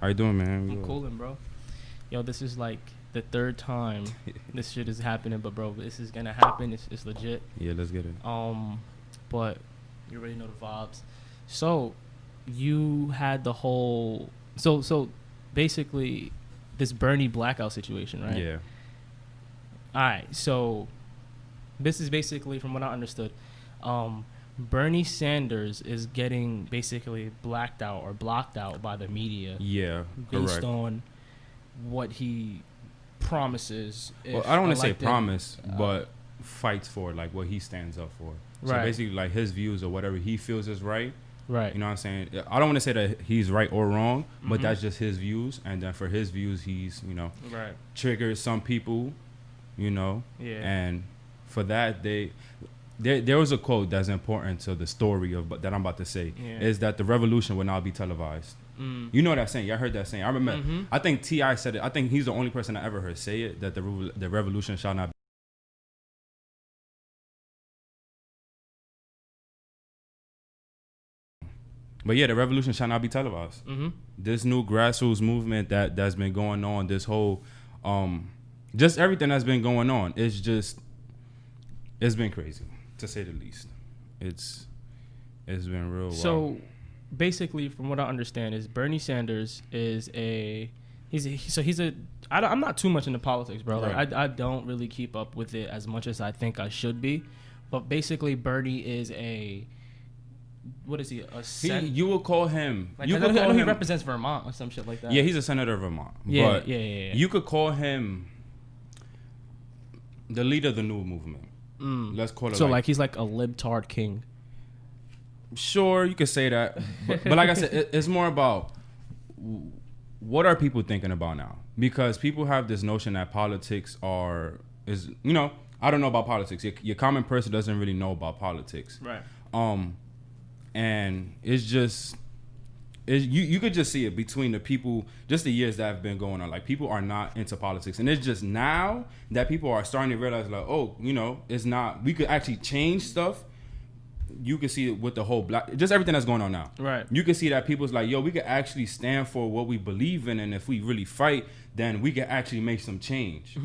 How you doing, man? I'm coolin', bro. Yo, this is like the third time this shit is happening, but bro, this is gonna happen. It's legit. Yeah, let's get it. But you already know the vibes. So, you had the whole so basically this Bernie blackout situation, right? Yeah. All right. So, this is basically from what I understood. Bernie Sanders is getting basically blacked out or blocked out by the media. Yeah, based correct. on what he promises. Well, I don't want to say promise, but fights for, like what he stands up for. So Right. basically, like his views or whatever he feels is right. Right. You know what I'm saying? I don't want to say that he's right or wrong, but that's just his views. And then for his views, he's, Right. triggers some people, Yeah. and for that, there was a quote that's important to the story of that I'm about to say, is that the revolution will not be televised. You know that saying? Yeah, I heard that saying. I remember. I think T.I. said it. I think he's the only person I ever heard say it, that the revolution shall not be. But yeah, the revolution shall not be televised. This new grassroots movement that's been going on, this whole, just everything that's been going on, it's been crazy, to say the least. It's been real. So basically, from what I understand, is Bernie Sanders is I'm not too much into politics, bro. Like Right. I don't really keep up with it as much as I think I should be. But basically, Bernie is what is he? You would call him. Like, You I could know call he him. represents Vermont or some shit like that. Yeah, he's a senator of Vermont. Yeah, But yeah. you could call him the leader of the new movement. Let's call it. So like he's like a libtard king. Sure, you could say that, but like I said, it's more about what are people thinking about now, because people have this notion that politics is I don't know about politics. Your common person doesn't really know about politics, Right. And it's just you could just see it between the people, just the years that have been going on. Like, people are not into politics, and it's just now that people are starting to realize, like, oh, it's not. We could actually change stuff. You can see it with the whole just everything that's going on now. Right. You can see that people's like, yo, we could actually stand for what we believe in, and if we really fight, then we can actually make some change.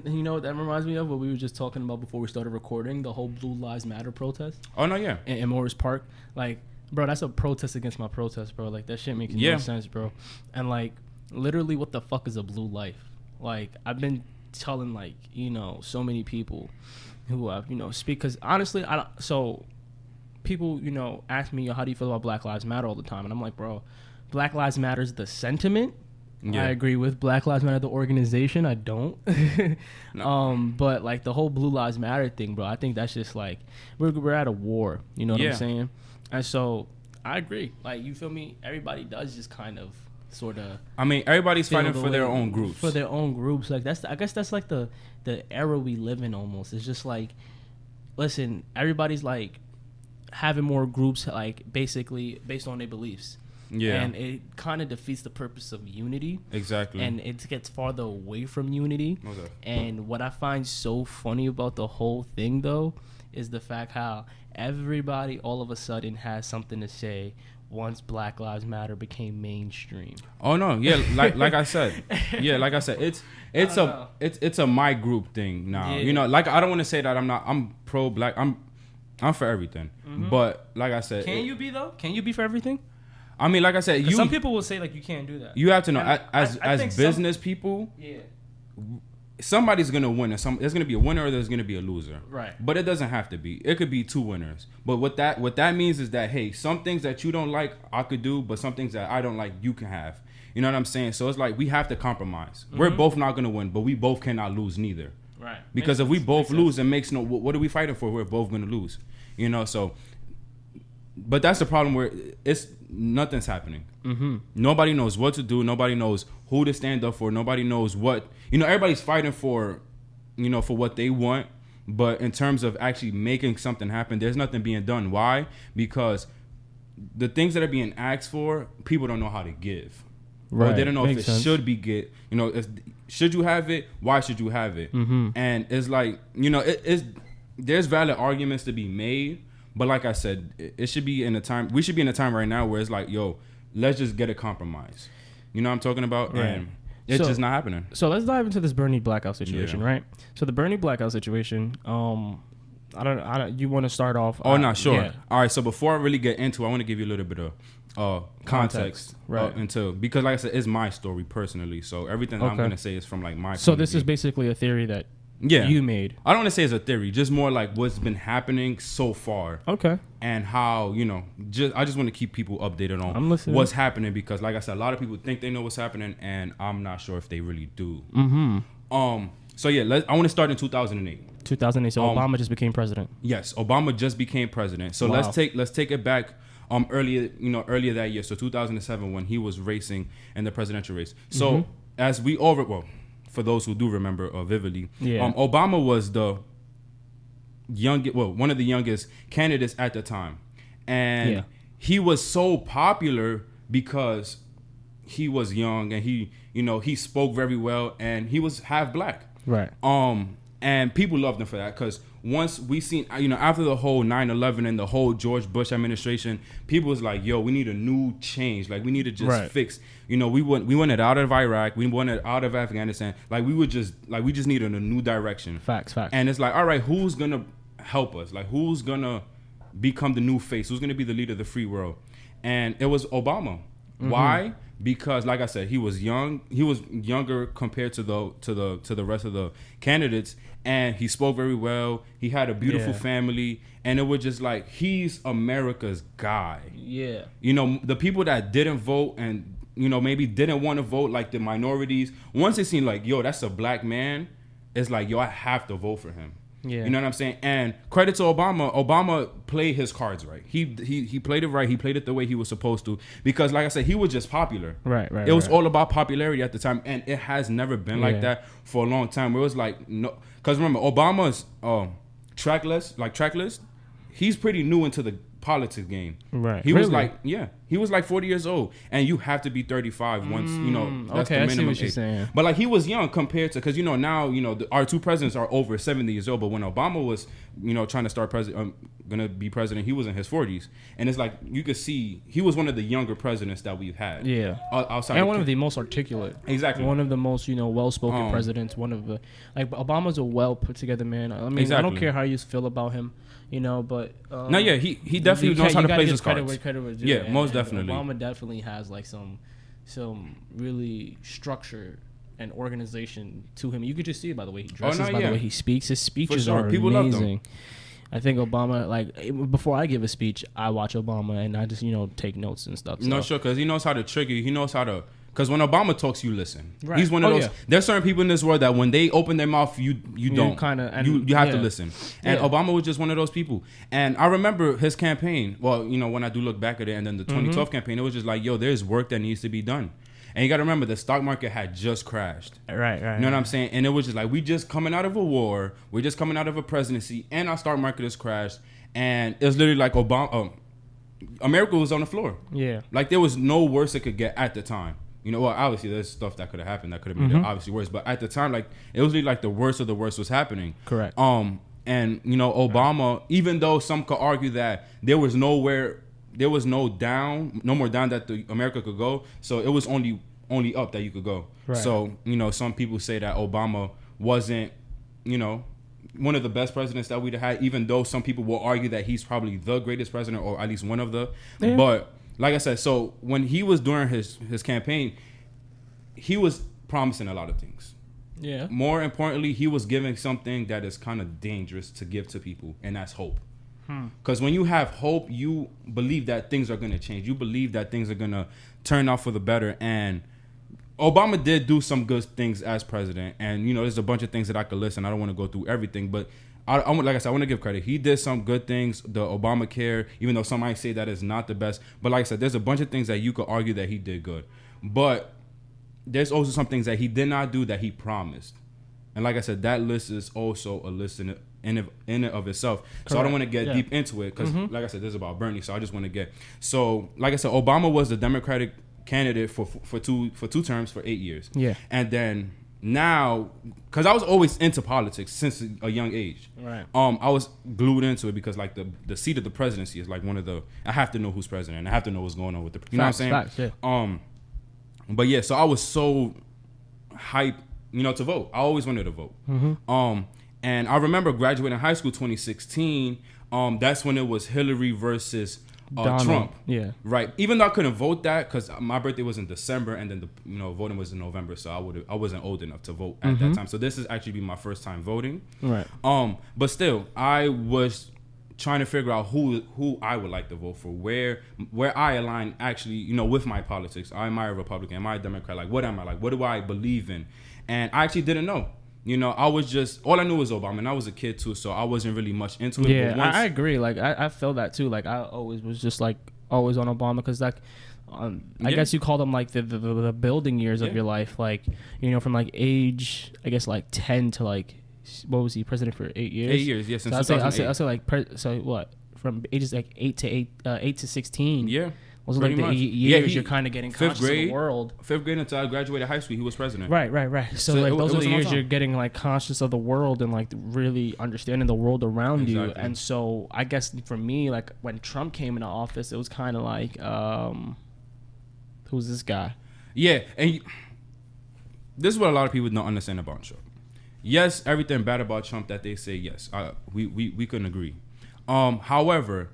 You know what that reminds me of? What we were just talking about before we started recording, the whole Blue Lives Matter protest. Oh no, yeah. In Morris Park, like, bro, that's a protest against my protest, bro. Like, that shit makes no sense, bro. And like, literally, what the fuck is a blue life? Like, I've been telling like so many people who have speak, because honestly, people, ask me, how do you feel about Black Lives Matter all the time? And I'm like, bro, Black Lives Matter is the sentiment. Yeah. I agree with Black Lives Matter, the organization. I don't. No. But like the whole Blue Lives Matter thing, bro, I think that's just like, we're at a war. You know what I'm saying? And so I agree. Like, you feel me? Everybody does just kind of sort of. I mean, everybody's fighting for their own groups. For their own groups. Like, I guess that's like the era we live in almost. It's just like, listen, everybody's like having more groups, like basically based on their beliefs. Yeah. And it kind of defeats the purpose of unity. Exactly. And it gets farther away from unity. Okay. And what I find so funny about the whole thing, though, is the fact how everybody all of a sudden has something to say once Black Lives Matter became mainstream. Oh no, yeah, like I said, it's a my group thing now. Yeah. Like, I don't want to say that I'm pro black. I'm for everything. But like I said, can you be though? Can you be for everything? I mean, like I said, some people will say like you can't do that. You have to know, as business people, somebody's gonna win, and there's gonna be a winner or there's gonna be a loser. Right. But it doesn't have to be. It could be two winners. But what that means is that, hey, some things that you don't like, I could do, but some things that I don't like, you can have. You know what I'm saying? So it's like, we have to compromise. We're both not gonna win, but we both cannot lose neither. Right. Because if we both lose, it makes what are we fighting for? We're both gonna lose. So. But that's the problem, where nothing's happening. Nobody knows what to do. Nobody knows who to stand up for. Nobody knows what, everybody's fighting for, for what they want. But in terms of actually making something happen, there's nothing being done. Why? Because the things that are being asked for, people don't know how to give. Right. Or they don't know if it should be get. Should you have it? Why should you have it? And it's like, there's valid arguments to be made. But like I said, it should be in a time. We should be in a time right now where it's like, yo, let's just get a compromise. You know what I'm talking about? Right. And it's just not happening. So let's dive into this Bernie blackout situation, right? So the Bernie blackout situation, I don't. You want to start off? Oh, no, sure. Yeah. All right. So before I really get into it, I want to give you a little bit of context right? Into, because like I said, it's my story personally. So everything I'm gonna say is from like my. So this is basically a theory that you made. I don't want to say it's a theory, just more like what's been happening so far. Okay. And how, you know, I just want to keep people updated on what's happening, because like I said, a lot of people think they know what's happening, and I'm not sure if they really do. Mm-hmm. So yeah, I want to start in 2008. 2008. So Obama just became president. Yes, Obama just became president. So let's take it back earlier that year. So 2007, when he was racing in the presidential race. So as we for those who do remember vividly, Obama was the one of the youngest candidates at the time, and he was so popular because he was young, and he spoke very well, and he was half black, right? And people loved him for that, because once we seen, after the whole 9/11 and the whole George Bush administration, people was like, yo, we need a new change. Like, we need to just fix. We wanted out of Iraq. We wanted out of Afghanistan. Like, we just needed a new direction. Facts. And it's like, all right, who's going to help us? Like, who's going to become the new face? Who's going to be the leader of the free world? And it was Obama. Why? Because, like I said, he was young. He was younger compared to the rest of the candidates, and he spoke very well. He had a beautiful family, and it was just like, he's America's guy. Yeah. The people that didn't vote and maybe didn't want to vote, like the minorities, once they seen like, yo, that's a black man, it's like, yo, I have to vote for him. Yeah. You know what I'm saying? And credit to Obama. Obama played his cards right. He played it right. He played it the way he was supposed to. Because like I said, he was just popular. Right. It was all about popularity at the time. And it has never been like that for a long time. Where it was like, no. Because remember, Obama's track list, he's pretty new into the politics game. Right. He was he was like 40 years old, and you have to be 35 once, that's the minimum I see what age. You're saying. But like, he was young compared to, because now our two presidents are over 70 years old, but when Obama was trying to start gonna be president, he was in his 40s, and it's like, you could see he was one of the younger presidents that we've had. Outside, and one of the most articulate. Exactly. One of the most well-spoken presidents. One of the, like, Obama's a well put together man. I mean, I don't care how you feel about him. But he definitely knows how to play his cards. Credit most definitely. Obama definitely has like some really structure and organization to him. You could just see it by the way he dresses, by the way he speaks. His speeches are amazing. I think Obama, like, before I give a speech, I watch Obama and I just take notes and stuff. No, sure, because he knows how to trigger you. He knows how to. Because when Obama talks, you listen. Right. He's one of those. Yeah. There's certain people in this world that when they open their mouth, you don't. You have to listen. And Obama was just one of those people. And I remember his campaign. Well, when I do look back at it, and then the 2012 campaign, it was just like, yo, there's work that needs to be done. And you got to remember, the stock market had just crashed. Right. You know what I'm saying? And it was just like, we just coming out of a war. We're just coming out of a presidency, and our stock market has crashed. And it was literally like America was on the floor. Yeah. Like, there was no worse it could get at the time. Obviously there's stuff that could have happened that could have made it obviously worse, but at the time, like, it was really like the worst of the worst was happening. Correct. And Obama, even though some could argue that there was no more down that America could go, so it was only up that you could go. Right. So some people say that Obama wasn't one of the best presidents that we'd had, even though some people will argue that he's probably the greatest president, or at least one of the. But like I said, so when he was during his campaign, he was promising a lot of things. Yeah. More importantly, he was giving something that is kind of dangerous to give to people, and that's hope. Because when you have hope, you believe that things are going to change. You believe that things are going to turn out for the better. And Obama did do some good things as president. And, there's a bunch of things that I could list, and I don't want to go through everything, but like I said, I want to give credit. He did some good things, the Obamacare, even though some might say that is not the best. But like I said, there's a bunch of things that you could argue that he did good. But there's also some things that he did not do that he promised. And like I said, that list is also a list in it of itself. Correct. So I don't want to get deep into it because, like I said, this is about Bernie. So I just want to get. So like I said, Obama was the Democratic candidate for two terms for 8 years. Yeah. And then now, because I was always into politics since a young age. Right. I was glued into it because like the seat of the presidency is like one of the. I have to know who's president. I have to know what's going on with the. You know what I'm saying? Facts, yeah. But yeah, so I was so hyped, to vote. I always wanted to vote. And I remember graduating high school 2016. That's when it was Hillary versus Trump. Yeah. Right. Even though I couldn't vote that because my birthday was in December and then the voting was in November, so I wasn't old enough to vote at that time. So this is actually be my first time voting. Right. But still, I was trying to figure out who I would like to vote for, where I align actually, with my politics. Am I a Republican? Am I a Democrat? Like, what am I? Like, what do I believe in? And I actually didn't know. I was just, all I knew was Obama, and I was a kid too, so I wasn't really much into it. Yeah, but I agree. Like, I feel that too. Like, I always was just like always on Obama because like, I guess you call them like the building years of your life. Like, from like age, I guess like 10 to like, what was he president for 8 years? 8 years, yes. Yeah, so I'll say like, so what? From ages like 8 to 16. Yeah. Was like the years you're kind of getting conscious of the world. 5th grade until I graduated high school, he was president. Right. So like those are the years you're getting like conscious of the world and like really understanding the world around you. And so I guess for me, like when Trump came into office, it was kind of like, who's this guy? Yeah, and this is what a lot of people don't understand about Trump. Yes, everything bad about Trump that they say, yes, we couldn't agree. However,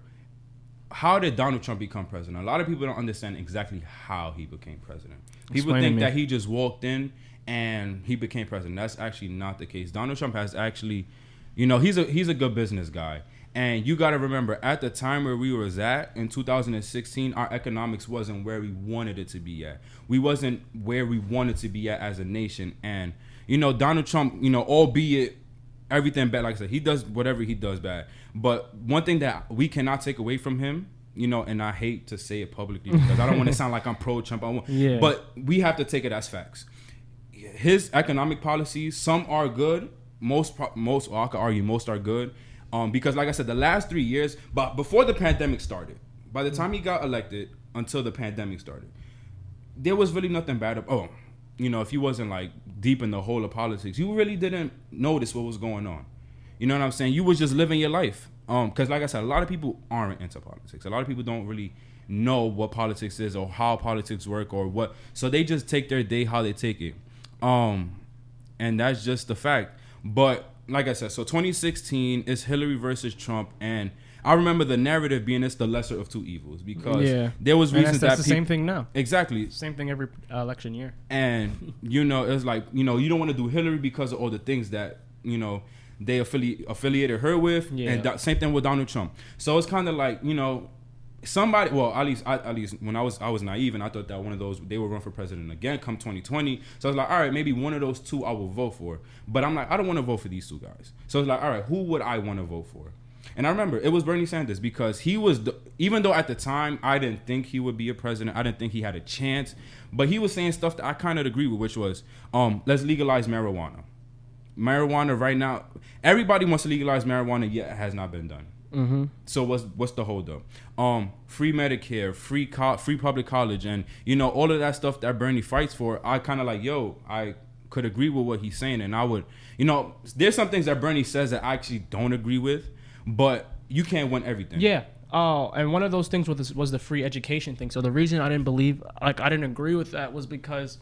how did Donald Trump become president? A lot of people don't understand exactly how he became president. People think that he just walked in and he became president. That's actually not the case. Donald Trump has actually, he's a good business guy. And you got to remember, at the time where we was at in 2016, our economics wasn't where we wanted it to be at. We wasn't where we wanted to be at as a nation. And, Donald Trump, albeit everything bad, like I said, he does whatever he does bad. But one thing that we cannot take away from him, and I hate to say it publicly because I don't want to sound like I'm pro-Trump. But we have to take it as facts. His economic policies, some are good. Most, or I could argue most are good. Because like I said, the last 3 years, but before the pandemic started, by the time he got elected until the pandemic started, there was really nothing bad. If you wasn't like deep in the whole of politics, you really didn't notice what was going on. You know what I'm saying? You was just living your life. Because like I said, a lot of people aren't into politics. A lot of people don't really know what politics is or how politics work or what. So they just take their day how they take it. And that's just the fact. But like I said, so 2016 is Hillary versus Trump. And I remember the narrative being it's the lesser of two evils because there was reasons that's the same thing now. Exactly. Same thing every election year. And, it's like, you don't want to do Hillary because of all the things that, they affiliated her with, and same thing with Donald Trump. So it's kind of like, somebody. Well, at least when I was naive, and I thought that one of those they would run for president again come 2020. So I was like, all right, maybe one of those two I will vote for. But I'm like, I don't want to vote for these two guys. So it's like, all right, who would I want to vote for? And I remember it was Bernie Sanders because he was, even though at the time I didn't think he would be a president, I didn't think he had a chance, but he was saying stuff that I kind of agree with, which was, let's legalize marijuana. Marijuana right now, everybody wants to legalize marijuana, yet it has not been done. Mm-hmm. So what's the holdup? Free Medicare, free public college, and all of that stuff that Bernie fights for. I kind of like, I could agree with what he's saying, and I would, there's some things that Bernie says that I actually don't agree with, but you can't win everything. Yeah. Oh, and one of those things was the free education thing. So the reason I didn't agree with that was because,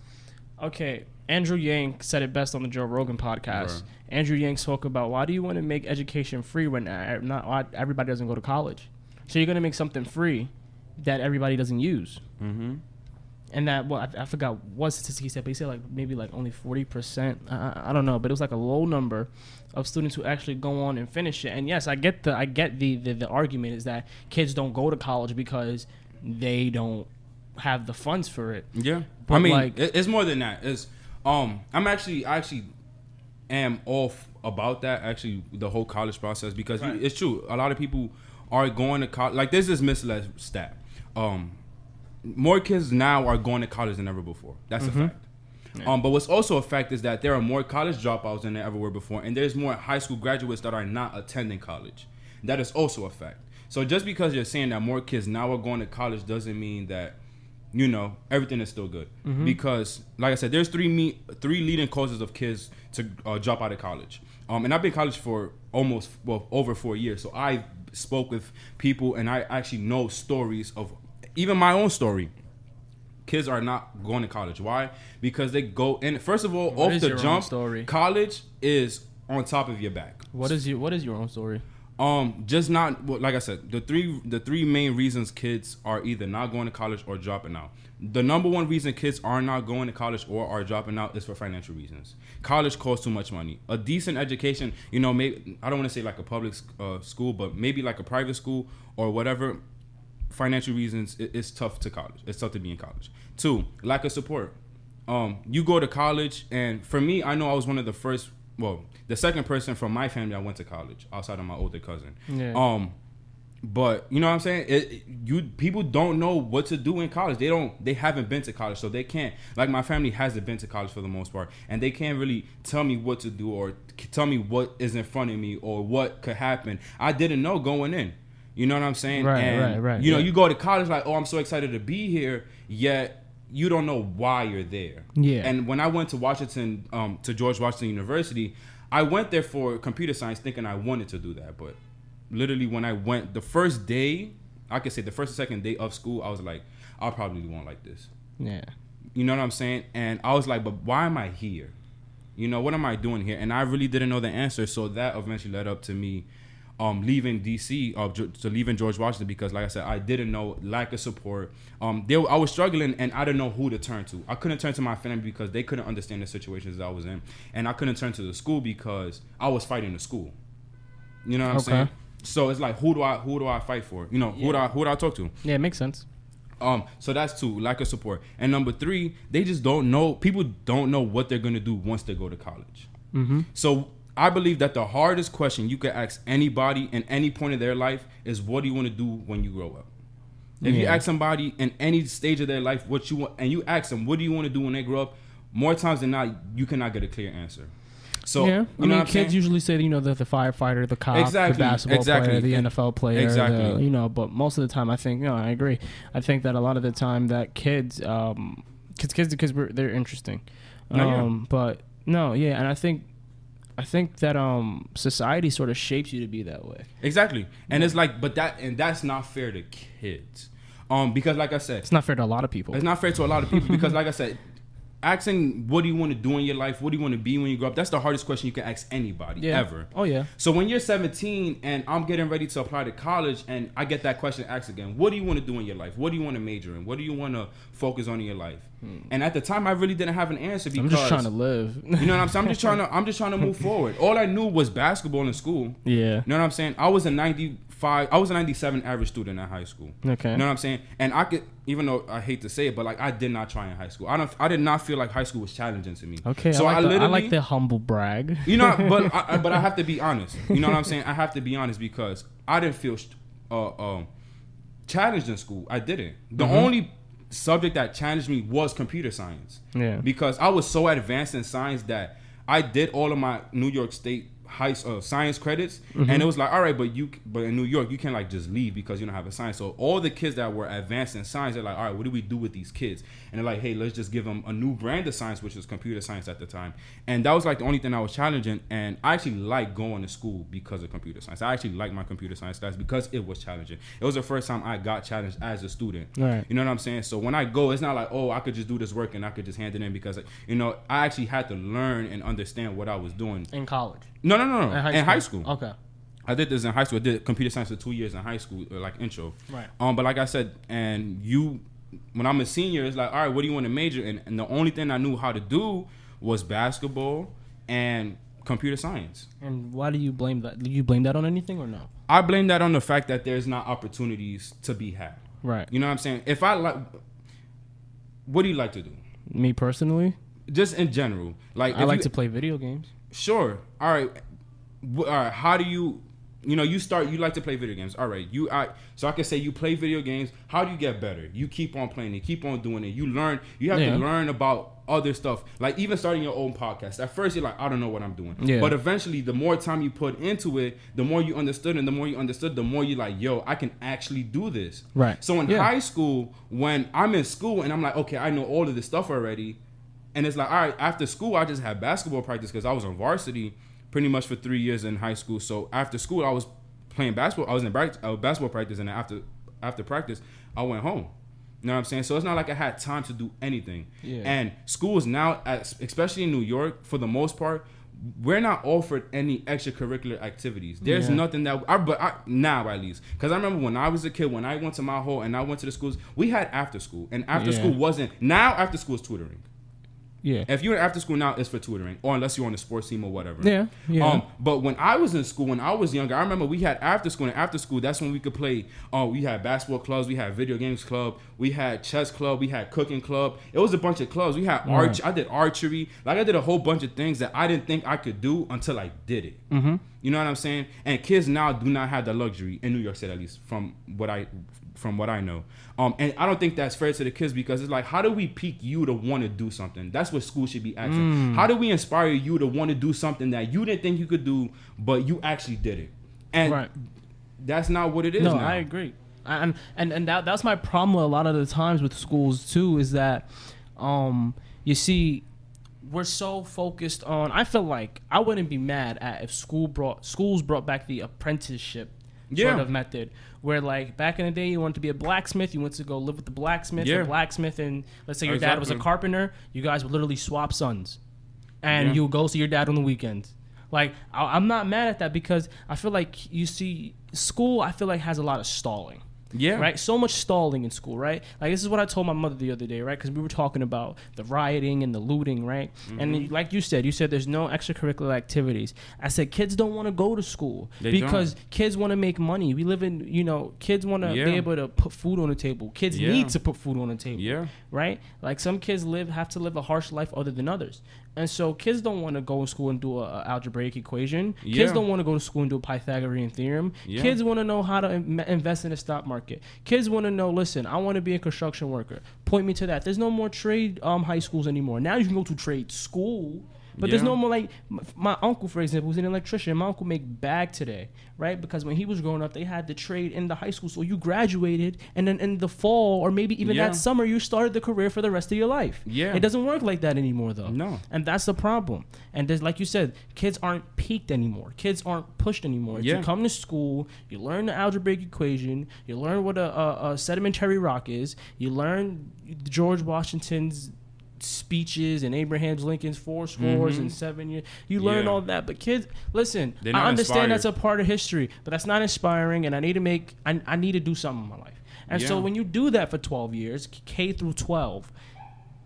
okay, Andrew Yang said it best on the Joe Rogan podcast. Right. Andrew Yang spoke about, why do you want to make education free when not everybody doesn't go to college? So you're going to make something free that everybody doesn't use. Mm-hmm. And that, I forgot what statistic he said, but he said like maybe like only 40%. I don't know, but it was like a low number of students who actually go on and finish it. And yes, I get the argument is that kids don't go to college because they don't have the funds for it. Yeah, but I mean, it's more than that. It's I actually am off about that. Actually, the whole college process because it's true. A lot of people are going to college. Like there's this misled stat. More kids now are going to college than ever before. That's a fact. Yeah. But what's also a fact is that there are more college dropouts than there ever were before, and there's more high school graduates that are not attending college. That is also a fact. So just because you're saying that more kids now are going to college doesn't mean that everything is still good. Mm-hmm. Because, like I said, there's three leading causes of kids to drop out of college. And I've been in college for over 4 years. So I spoke with people, and I actually know stories of even my own story. kids are not going to college. Why? Because they go in. First of all, off the jump, college is on top of your back. What is your own story? Just not, like I said, the three main reasons kids are either not going to college or dropping out. The number one reason kids are not going to college or are dropping out is for financial reasons. College costs too much money. A decent education, you know, maybe I don't want to say like a public school, but maybe like a private school or whatever. Financial reasons, it's tough to college. It's tough to be in college. 2, lack of support. You go to college, and for me, I know I was one of the first. Well, the second person from my family I went to college outside of my older cousin. Yeah. But you know what I'm saying? People don't know what to do in college. They haven't been to college, so they can't. Like my family hasn't been to college for the most part, and they can't really tell me what to do or tell me what is in front of me or what could happen. I didn't know going in. You know what I'm saying? Right. You know, you go to college like, oh, I'm so excited to be here, yet you don't know why you're there. Yeah. And when I went to Washington, to George Washington University, I went there for computer science thinking I wanted to do that. But literally when I went, the first day, I could say the first or second day of school, I was like, I probably won't like this. Yeah. You know what I'm saying? And I was like, but why am I here? You know, what am I doing here? And I really didn't know the answer. So that eventually led up to me leaving DC, to leaving George Washington, because like I said, I didn't know, lack of support. I was struggling and I didn't know who to turn to. I couldn't turn to my family because they couldn't understand the situations that I was in. And I couldn't turn to the school because I was fighting the school. You know what I'm saying? So it's like, who do I fight for? You know, who do I talk to? Yeah, it makes sense. So that's 2, lack of support. And number 3, they just don't know. People don't know what they're gonna do once they go to college. Mm-hmm. So I believe that the hardest question you could ask anybody in any point of their life is, what do you want to do when you grow up? If you ask somebody in any stage of their life what you want, and you ask them, what do you want to do when they grow up, more times than not, you cannot get a clear answer. So, yeah, I mean, kids usually say, you know, the firefighter, the cop, the basketball player, the NFL player, you know, but most of the time I think, no, I agree. I think that a lot of the time that kids, because they're interesting. But no, yeah, and I think that society sort of shapes you to be that way. Exactly. And it's like, that's not fair to kids. Because like I said, it's not fair to a lot of people. It's not fair to a lot of people because like I said, asking what do you want to do in your life, what do you want to be when you grow up, that's the hardest question you can ask anybody ever. Oh yeah. So when you're 17 and I'm getting ready to apply to college and I get that question asked again, what do you want to do in your life? What do you want to major in? What do you want to focus on in your life? And at the time I really didn't have an answer because I'm just trying to live. You know what I'm saying? I'm just trying to move forward. All I knew was basketball in school. Yeah. You know what I'm saying? I was a 97 average student in high school. Okay. You know what I'm saying? And I could, even though I hate to say it, but like I did not try in high school. I did not feel like high school was challenging to me. Okay. So I like the humble brag. You know, but I have to be honest. You know what I'm saying? I have to be honest because I didn't feel challenged in school. I didn't. The only subject that challenged me was computer science. Yeah. Because I was so advanced in science that I did all of my New York State science credits, and it was like, all right, but in New York you can't like just leave because you don't have a science. So all the kids that were advanced in science, they're like, all right, what do we do with these kids? And they're like, hey, let's just give them a new brand of science, which was computer science at the time. And that was like the only thing I was challenging. And I actually liked going to school because of computer science. I actually liked my computer science class because it was challenging. It was the first time I got challenged as a student. Right. You know what I'm saying? So when I go, it's not like, oh, I could just do this work and I could just hand it in, because you know, I actually had to learn and understand what I was doing in college. No. In high school. Okay. I did this in high school. I did computer science for 2 years in high school, like intro. Right. But like I said, when I'm a senior, it's like, all right, what do you want to major in? And the only thing I knew how to do was basketball and computer science. And why do you blame that? Do you blame that on anything or no? I blame that on the fact that there's not opportunities to be had. Right. You know what I'm saying? What do you like to do? Me personally? Just in general. Like I like to play video games. Sure. All right. How do you like to play video games? All right. So I can say you play video games. How do you get better? You keep on playing it. Keep on doing it. You learn. You have to learn about other stuff. Like even starting your own podcast. At first you're like, I don't know what I'm doing. Yeah. But eventually, the more time you put into it, the more you understood, and the more you understood, the more you're like, yo, I can actually do this. Right. So in high school, when I'm in school and I'm like, okay, I know all of this stuff already. And it's like, all right, after school, I just had basketball practice because I was on varsity pretty much for 3 years in high school. So after school, I was playing basketball. I was in basketball practice, and then after practice, I went home. You know what I'm saying? So it's not like I had time to do anything. Yeah. And schools now, especially in New York, for the most part, we're not offered any extracurricular activities. There's nothing that now at least, because I remember when I was a kid, when I went to my home and I went to the schools, we had after school, and after school wasn't. Now after school is tutoring. Yeah. If you're in after school now, it's for tutoring, or unless you're on the sports team or whatever. Yeah. Yeah. But when I was in school, when I was younger, I remember we had after school, and after school, that's when we could play. We had basketball clubs, we had video games club, we had chess club, we had cooking club. It was a bunch of clubs. We had I did archery. Like I did a whole bunch of things that I didn't think I could do until I did it. Mm-hmm. You know what I'm saying? And kids now do not have the luxury in New York City, at least from what I know. And I don't think that's fair to the kids, because it's like, how do we pique you to want to do something? That's what school should be asking. How do we inspire you to want to do something that you didn't think you could do, but you actually did it? And that's not what it is. No, now. I agree. And that's my problem with a lot of the times with schools too, is that you see, we're so focused on. I feel like I wouldn't be mad at if schools brought back the apprenticeship sort of method, where like back in the day you wanted to be a blacksmith, you went to go live with the blacksmith, and let's say your dad was a carpenter, you guys would literally swap sons, and you would go see your dad on the weekends. Like I'm not mad at that, because I feel like, you see, school I feel like has a lot of stalling. Yeah. Right? So much stalling in school, right? Like, this is what I told my mother the other day, right? Because we were talking about the rioting and the looting, right? Mm-hmm. And like you said there's no extracurricular activities. I said kids don't want to go to school because kids want to make money. We live in, kids want to be able to put food on the table. Kids need to put food on the table. Yeah. Right? Like, some kids have to live a harsh life other than others. And so kids don't want to go to school and do a algebraic equation. Kids don't want to go to school and do a Pythagorean theorem. Kids want to know how to invest in the stock market. Kids want to know, listen, I want to be a construction worker. Point me to that. There's no more trade high schools anymore. Now you can go to trade school. But there's no more, like, my uncle, for example, who's an electrician. My uncle make bag today, right? Because when he was growing up, they had the trade in the high school. So you graduated, and then in the fall, or maybe even that summer, you started the career for the rest of your life. Yeah. It doesn't work like that anymore, though. No. And that's the problem. And there's, like you said, kids aren't peaked anymore. Kids aren't pushed anymore. You come to school, you learn the algebraic equation, you learn what a sedimentary rock is, you learn George Washington's speeches and Abraham Lincoln's 4 scores and 7 years. You learn all that, but kids, listen, I understand that's a part of history, but that's not inspiring, and I need to do something in my life. And so when you do that for 12 years, K through 12,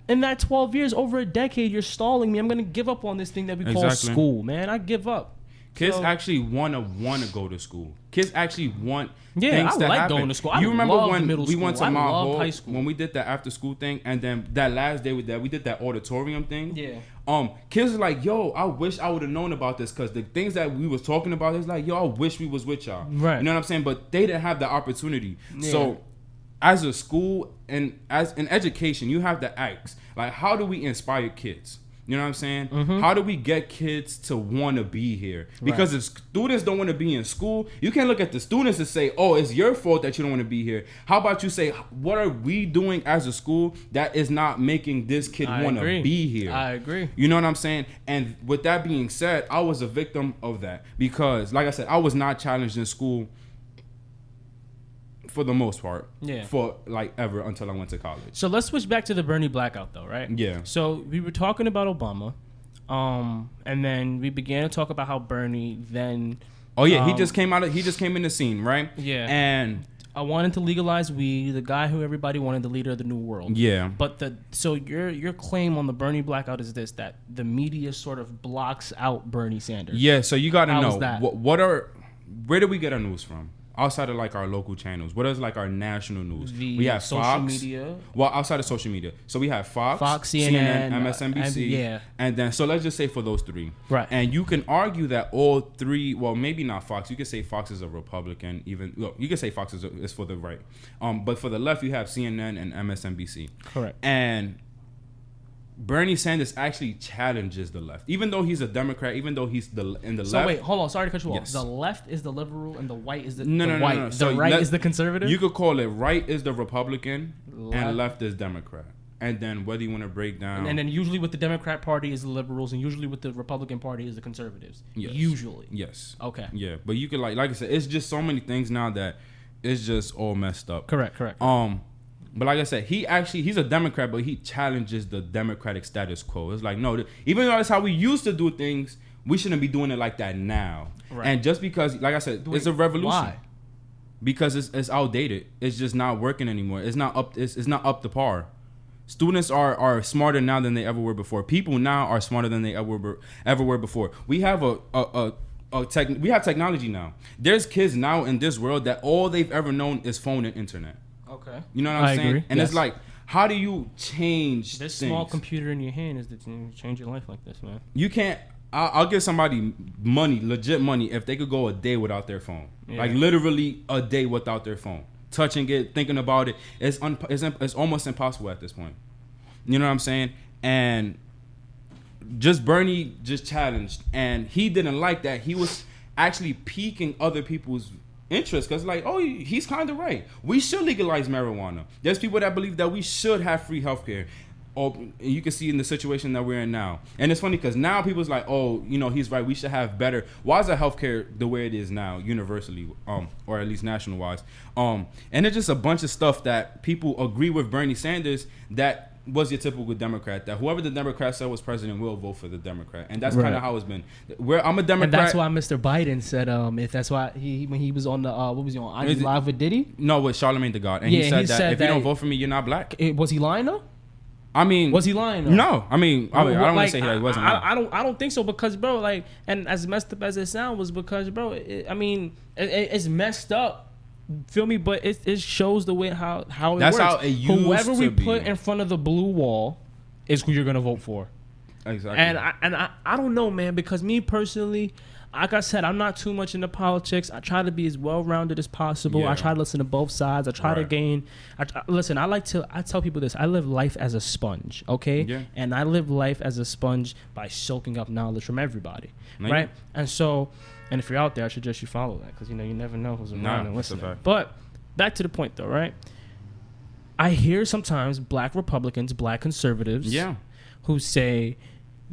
in that 12 years, over a decade, you're stalling me. I'm gonna give up on this thing that we call school, man. I give up. Kids actually want to go to school. Kids actually want things to like happen. Going to school. You remember when we went to my hall when we did that after school thing, and then that last day we did that auditorium thing. Yeah. Kids are like, yo, I wish I would have known about this, because the things that we was talking about is like, yo, I wish we was with y'all. Right. You know what I'm saying? But they didn't have the opportunity. Yeah. So, as a school and as an education, you have to ask, like, how do we inspire kids? You know what I'm saying? Mm-hmm. How do we get kids to want to be here? Because if students don't want to be in school, you can't look at the students and say, oh, it's your fault that you don't want to be here. How about you say, what are we doing as a school that is not making this kid want to be here? I agree. You know what I'm saying? And with that being said, I was a victim of that, because, like I said, I was not challenged in school for the most part, for like ever until I went to college. So let's switch back to the Bernie blackout, though, right? Yeah. So we were talking about Obama, and then we began to talk about how Bernie then. Oh yeah, he just came in the scene, right? Yeah. And I wanted to legalize weed, the guy who everybody wanted, the leader of the new world. Yeah. But so your claim on the Bernie blackout is this, that the media sort of blocks out Bernie Sanders. Yeah. So you got to know where do we get our news from? Outside of like our local channels, what is like our national news? We have social Fox, media. Well, outside of social media, so we have Fox, CNN, MSNBC, and then so let's just say for those three, right? And you can argue that all three, well, maybe not Fox. You could say Fox is a Republican, you could say Fox is for the right, but for the left, you have CNN and MSNBC. Correct. And Bernie Sanders actually challenges the left, even though he's a Democrat, even though he's in the left. So wait, hold on. Sorry to cut you off. The left is the liberal, and the white is the white. No. So the right is the conservative. You could call it right is the Republican, and left is Democrat. And then whether you want to break down, and then usually with the Democrat Party is the liberals, and usually with the Republican Party is the conservatives. Yes. Usually. Yes. Okay. Yeah, but you could like I said, it's just so many things now that it's just all messed up. Correct. But like I said, he's a Democrat, but he challenges the Democratic status quo. It's like, no, even though that's how we used to do things, we shouldn't be doing it like that now. Right. And just because, like I said, it's a revolution. Why? Because it's outdated. It's just not working anymore. It's not up to par. Students are smarter now than they ever were before. People now are smarter than they ever were before. We have we have technology now. There's kids now in this world that all they've ever known is phone and internet. Okay. You know what I'm saying? Agree. And it's like, how do you change this things? Small computer in your hand is to change your life like this, man. You can't. I'll give somebody money, legit money, if they could go a day without their phone. Yeah. Like literally a day without their phone. Touching it, thinking about it, it's almost impossible at this point. You know what I'm saying? And just Bernie just challenged, and he didn't like that. He was actually piquing other people's interest because, like, oh, he's kind of right. We should legalize marijuana. There's people that believe that we should have free healthcare. Or you can see in the situation that we're in now. And it's funny because now people's like, oh, you know, he's right. We should have better. Why is the healthcare the way it is now, universally, or at least national wise? And it's just a bunch of stuff that people agree with Bernie Sanders that was your typical Democrat, that whoever the Democrat said was president will vote for the Democrat. And that's kind of how it's been. I'm a Democrat. And that's why Mr. Biden said, if that's why when he was on the, what was he on, IG Live with Diddy? No, with Charlamagne the God. And he said that if you don't vote for me, you're not black. Was he lying though? I mean, was he lying? Though? No, I mean, I don't want to say he wasn't lying. I don't think so because, bro, like, and as messed up as it sounds was because, bro, it's messed up. Feel me? But it shows the way how it That's works. That's how it used to be. Whoever we put in front of the blue wall is who you're gonna vote for. Exactly. And I don't know, man, because me personally, like I said, I'm not too much into politics. I try to be as well-rounded as possible. Yeah. I try to listen to both sides. I try to gain. Listen, I tell people this. I live life as a sponge, okay? Yeah. And I live life as a sponge by soaking up knowledge from everybody, right? And so, and if you're out there, I suggest you follow that because, you know, you never know who's around and listening. But back to the point, though, right? I hear sometimes black Republicans, black conservatives who say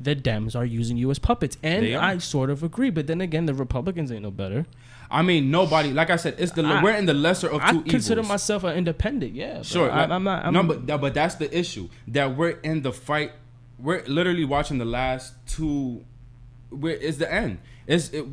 the Dems are using you as puppets. And I sort of agree. But then again, the Republicans ain't no better. I mean, nobody, like I said, we're in the lesser of two evils. I consider myself an independent, Sure. I'm not. But that's the issue. That we're in the fight. We're literally watching the last two. It's the end.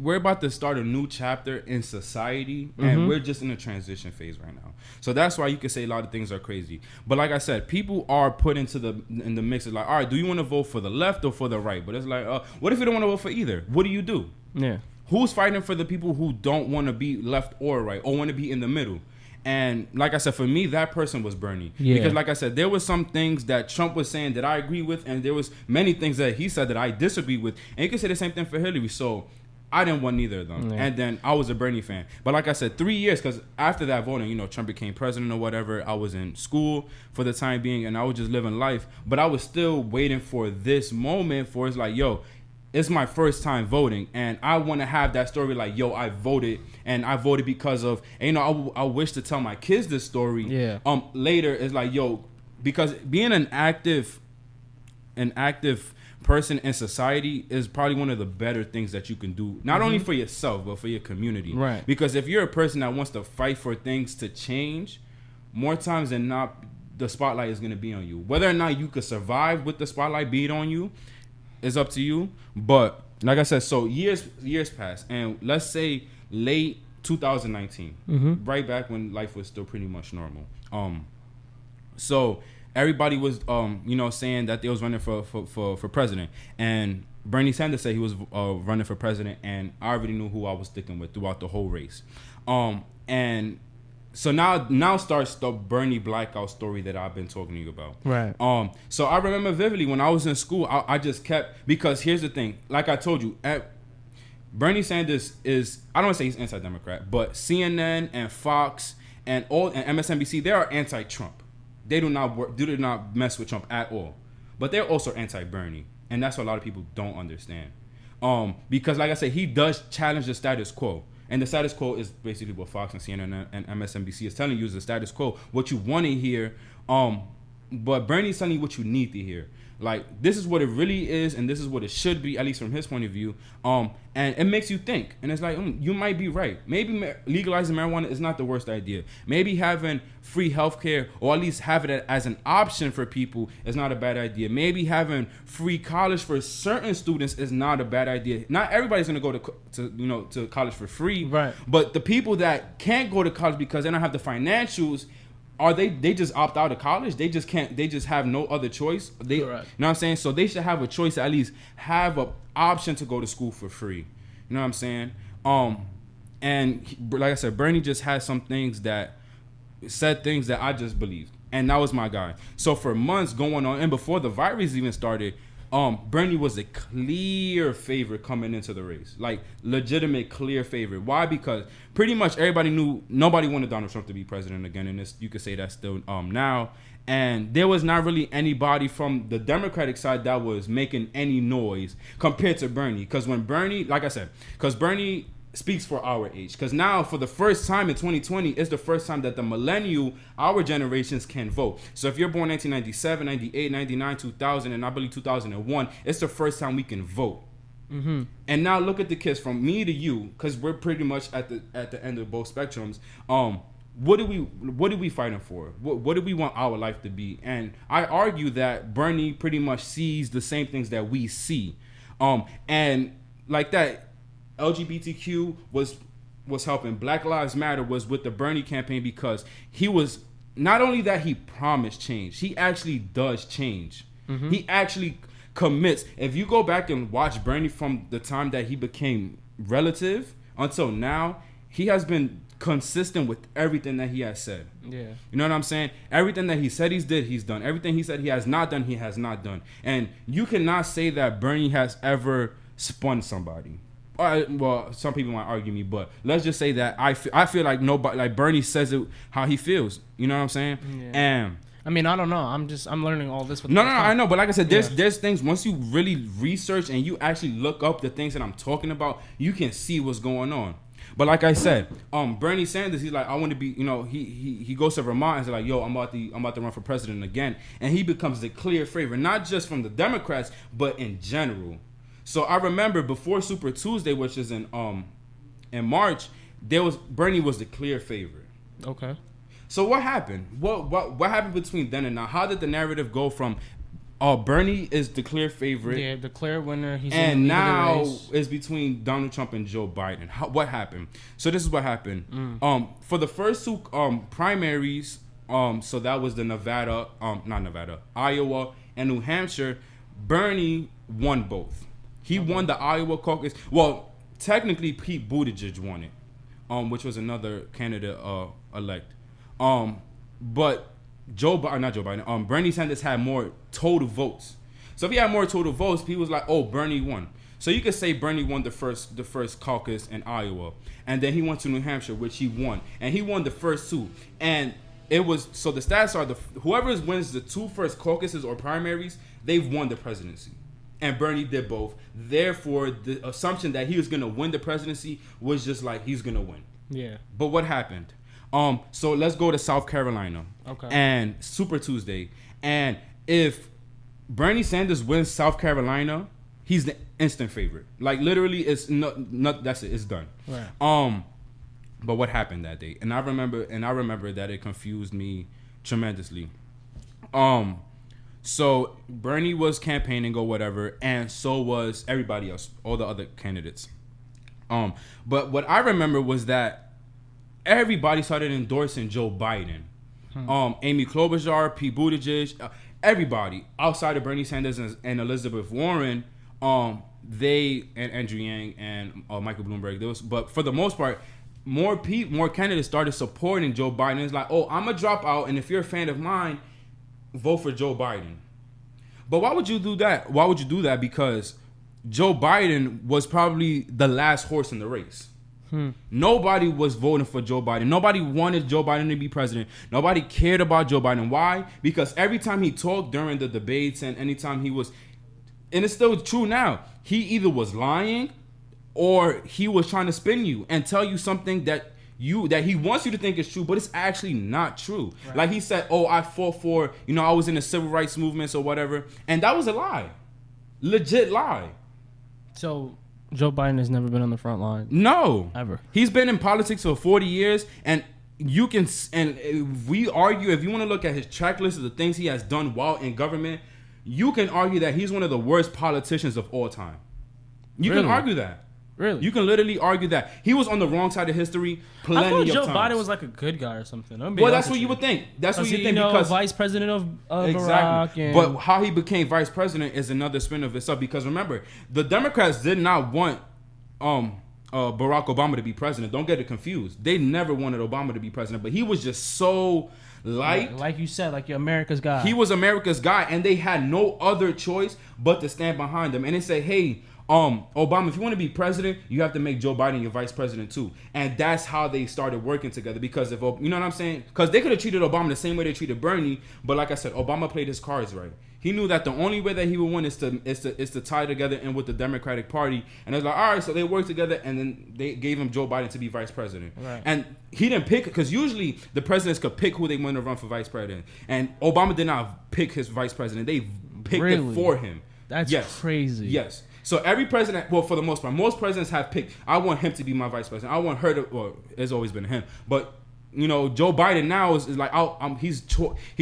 We're about to start a new chapter in society, and we're just in a transition phase right now. So that's why you can say a lot of things are crazy. But like I said, people are put in the mix. It's like, all right, do you want to vote for the left or for the right? But it's like, what if you don't want to vote for either? What do you do? Yeah. Who's fighting for the people who don't want to be left or right or want to be in the middle? And like I said, for me, that person was Bernie. Yeah. Because like I said, there was some things that Trump was saying that I agree with, and there was many things that he said that I disagree with. And you can say the same thing for Hillary. So I didn't want neither of them. Yeah. And then I was a Bernie fan. But like I said, 3 years, because after that voting, you know, Trump became president or whatever. I was in school for the time being, and I was just living life. But I was still waiting for this moment for it's like, yo, it's my first time voting, and I want to have that story like, yo, I voted, and I voted because of, and, you know, I wish to tell my kids this story. Yeah. Later, it's like, yo, because being an active person in society is probably one of the better things that you can do, not only for yourself but for your community. Right. Because if you're a person that wants to fight for things to change, more times than not, the spotlight is going to be on you. Whether or not you could survive with the spotlight being on you is up to you. But like I said, so years passed, and let's say late 2019, right back when life was still pretty much normal. So everybody was you know, saying that they was running for president, and Bernie Sanders said he was running for president, and I already knew who I was sticking with throughout the whole race. And so now starts the Bernie Blackout story that I've been talking to you about. Right. So I remember vividly when I was in school, I just kept, because here's the thing, like I told you, Bernie Sanders is, I don't want to say he's anti-Democrat, but CNN and Fox and MSNBC, they are anti-Trump. They do not mess with Trump at all. But they're also anti-Bernie, and that's what a lot of people don't understand. Because like I said, he does challenge the status quo. And the status quo is basically what Fox and CNN and MSNBC is telling you is the status quo, what you want to hear. But Bernie's telling you what you need to hear. Like, this is what it really is, and this is what it should be, at least from his point of view. And it makes you think. And it's like, you might be right. Maybe legalizing marijuana is not the worst idea. Maybe having free healthcare, or at least have it as an option for people, is not a bad idea. Maybe having free college for certain students is not a bad idea. Not everybody's gonna go to college for free. Right. But the people that can't go to college because they don't have the financials, they just opt out of college? They just can't. They just have no other choice. Correct. You know what I'm saying? So they should have a choice to at least have an option to go to school for free. You know what I'm saying? And like I said, Bernie just had some things that said things that I just believed, and that was my guy. So for months going on, and before the virus even started, Bernie was a clear favorite coming into the race, like legitimate clear favorite. Why? Because pretty much everybody knew nobody wanted Donald Trump to be president again, and you could say that still now. And there was not really anybody from the Democratic side that was making any noise compared to Bernie. Because when Bernie, like I said, because Bernie speaks for our age. Because now, for the first time in 2020, it's the first time that the millennial, our generations, can vote. So if you're born 1997, 98, 99, 2000, and I believe 2001, it's the first time we can vote. Mm-hmm. And now look at the kids from me to you, because we're pretty much at the end of both spectrums. What are we fighting for? What do we want our life to be? And I argue that Bernie pretty much sees the same things that we see. And like that, LGBTQ was helping. Black Lives Matter was with the Bernie campaign, because he was, not only that he promised change, he actually does change. Mm-hmm. He actually commits. If you go back and watch Bernie from the time that he became relative until now, he has been consistent with everything that he has said. Yeah. You know what I'm saying? Everything that he said he's done. Everything he said he has not done, he has not done. And you cannot say that Bernie has ever spun somebody. Well, some people might argue me, but let's just say that I feel like nobody, like Bernie says it how he feels. You know what I'm saying? Yeah. And I mean, I don't know. I'm learning all this. No, I know. But like I said, there's things, once you really research and you actually look up the things that I'm talking about, you can see what's going on. But like I said, Bernie Sanders, he's like, I want to be, he goes to Vermont and he's like, yo, I'm about to run for president again. And he becomes the clear favorite, not just from the Democrats, but in general. So I remember before Super Tuesday, which is in March, Bernie was the clear favorite. Okay. So what happened? What happened between then and now? How did the narrative go from Bernie is the clear favorite, yeah, the clear winner, and now it's between Donald Trump and Joe Biden? What happened? So this is what happened. For the first two primaries, so that was the Iowa and New Hampshire, Bernie won both. He won the Iowa caucus. Well, technically, Pete Buttigieg won it, which was another candidate elect. But Bernie Sanders had more total votes. So if he had more total votes, people was like, "Oh, Bernie won." So you could say Bernie won the first caucus in Iowa, and then he went to New Hampshire, which he won, and he won the first two. And it was, so the stats are whoever wins the two first caucuses or primaries, they've won the presidency. And Bernie did both. Therefore, the assumption that he was going to win the presidency was just like, he's going to win. Yeah. But what happened? So let's go to South Carolina. Okay. And Super Tuesday. And if Bernie Sanders wins South Carolina, he's the instant favorite. Like, literally, it's not that's it. It's done. Right. But what happened that day? And I remember that it confused me tremendously. So Bernie was campaigning or whatever, and so was everybody else, all the other candidates. But what I remember was that everybody started endorsing Joe Biden. Amy Klobuchar, Pete Buttigieg, everybody outside of Bernie Sanders and Elizabeth Warren, they and Andrew Yang and Michael Bloomberg. But for the most part, more candidates started supporting Joe Biden. It's like, oh, I'm gonna drop out, and if you're a fan of mine, vote for Joe Biden. But why would you do that? Why would you do that? Because Joe Biden was probably the last horse in the race. Nobody was voting for Joe Biden. Nobody wanted Joe Biden to be president. Nobody cared about Joe Biden. Why? Because every time he talked during the debates and anytime he was, and it's still true now, he either was lying or he was trying to spin you and tell you something that that he wants you to think is true, but it's actually not true. Right. Like he said, "Oh, I fought for, I was in the civil rights movements or whatever," and that was a lie, legit lie. So Joe Biden has never been on the front line. No, ever. He's been in politics for 40 years, and you can. And if we argue, if you want to look at his track list of the things he has done while in government, you can argue that he's one of the worst politicians of all time. You can argue that. Really? You can literally argue that. He was on the wrong side of history plenty of times. I thought Joe Biden was like a good guy or something. Well, that's what you would think. That's what you think because vice president of exactly. Iraq. But how he became vice president is another spin of itself. Because remember, the Democrats did not want Barack Obama to be president. Don't get it confused. They never wanted Obama to be president. But he was just so liked. Like you said, like you're America's guy. He was America's guy, and they had no other choice but to stand behind him. And they say, hey, Obama, if you want to be president, you have to make Joe Biden your vice president too. And that's how they started working together. Because if you know what I'm saying? Because they could have treated Obama the same way they treated Bernie, but like I said, Obama played his cards right. He knew that the only way that he would win is to tie together in with the Democratic Party. And it's like, all right, so they worked together, and then they gave him Joe Biden to be vice president. Right. And he didn't pick, because usually the presidents could pick who they want to run for vice president. And Obama did not pick his vice president. They picked it for him. That's crazy. Yes. So every president, well, for the most part, most presidents have picked, I want him to be my vice president. I want her to, well, it's always been him. But, Joe Biden now is like, he's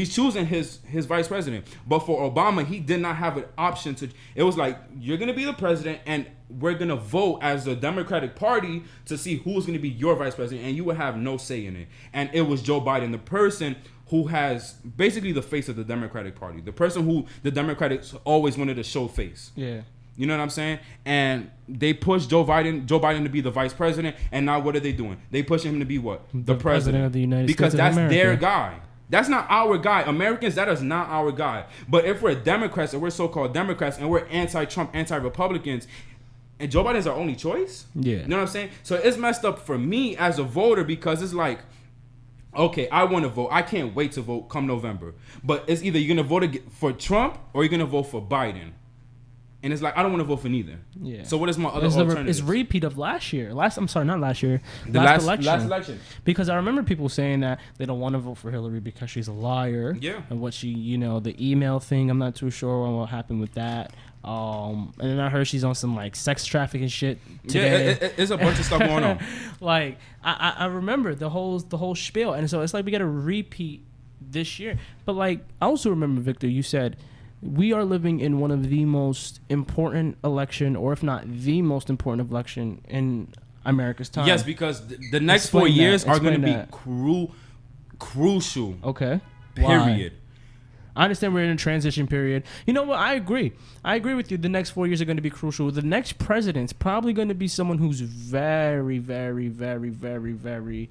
choosing his vice president. But for Obama, he did not have an option to, it was like, you're going to be the president, and we're going to vote as the Democratic Party to see who's going to be your vice president, and you would have no say in it. And it was Joe Biden, the person who has basically the face of the Democratic Party, the person who the Democrats always wanted to show face. Yeah. You know what I'm saying? And they pushed Joe Biden to be the vice president, and now what are they doing? They pushing him to be what? The president of the United States. Because that's America. their guy. That's not our guy. Americans, that is not our guy. But if we're Democrats, and we're so-called Democrats, and we're anti-Trump, anti-Republicans, and Joe Biden is our only choice? Yeah. You know what I'm saying? So it's messed up for me as a voter, because it's like, okay, I want to vote. I can't wait to vote come November. But it's either you're going to vote for Trump or you're going to vote for Biden. And it's like, I don't want to vote for neither. Yeah. So what is my other alternative? It's repeat of last year. I'm sorry, not last year. The last election. Because I remember people saying that they don't want to vote for Hillary because she's a liar. Yeah. And what she, the email thing, I'm not too sure what happened with that. And then I heard she's on some like sex trafficking shit today. Yeah, it's a bunch of stuff going on. Like I remember the whole spiel, and so it's like we got to repeat this year. But like I also remember, Victor, you said we are living in one of the most important election, or if not the most important election in America's time. Yes, because the next 4 years are going to be crucial. Okay. Period. Why? I understand we're in a transition period. You know what? I agree with you. The next 4 years are going to be crucial. The next president's probably going to be someone who's very, very, very, very, very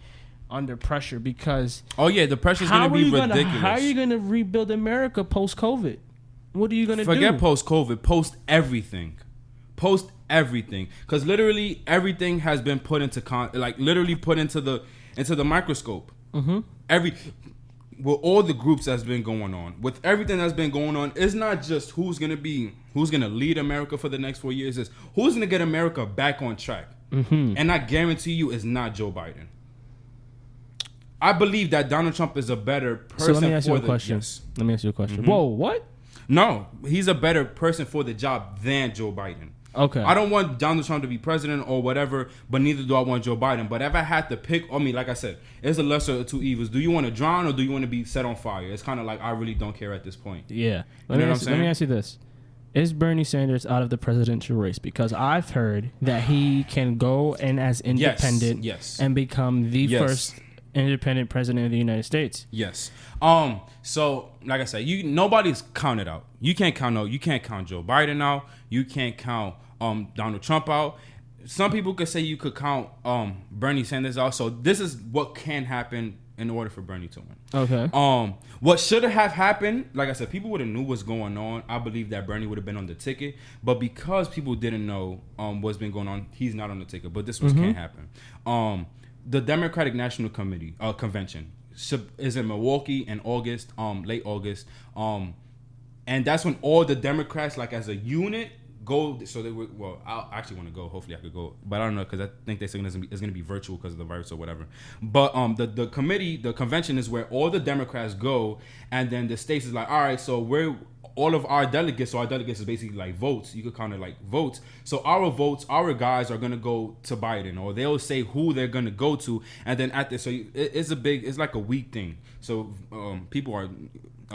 under pressure, because... Oh, yeah. The pressure's going to be ridiculous. How are you going to rebuild America post-COVID? What are you going to do? Forget post-COVID. Post-everything. Post-everything. Because literally everything has been put into... literally put into the microscope. Mm-hmm. With all the groups that's been going on, with everything that's been going on, it's not just who's gonna lead America for the next 4 years. It's who's gonna get America back on track. Mm-hmm. And I guarantee you, it's not Joe Biden. I believe that Donald Trump is a better person. So let me ask you a question. Let me ask you a question. Mm-hmm. Whoa, what? No, he's a better person for the job than Joe Biden. Okay. I don't want Donald Trump to be president or whatever, but neither do I want Joe Biden. But if I had to pick, like I said, it's a lesser of two evils. Do you want to drown or do you want to be set on fire? It's kind of like I really don't care at this point. Yeah. Let me ask you this. Is Bernie Sanders out of the presidential race? Because I've heard that he can go in as independent and become the first independent president of the United States. Yes. So like I said, nobody's counted out. You can't count Joe Biden out. You can't count Donald Trump out. Some people could say you could count Bernie Sanders out. So this is what can happen in order for Bernie to win. Okay. What should have happened, like I said, people would have knew what's going on. I believe that Bernie would have been on the ticket. But because people didn't know what's been going on, he's not on the ticket. But this can't happen. The Democratic National Committee Convention is in Milwaukee in August, late August. And that's when all the Democrats, like as a unit, go. So they were. Well, I actually want to go. Hopefully, I could go, but I don't know because I think they're saying it's going to be virtual because of the virus or whatever. But the committee, the convention is where all the Democrats go, and then the states is like, all right, so we're all of our delegates. So our delegates is basically like votes. You could count it like votes. So our votes, our guys are gonna go to Biden, or they'll say who they're gonna go to, and then at this, so it's like a week thing. So people are.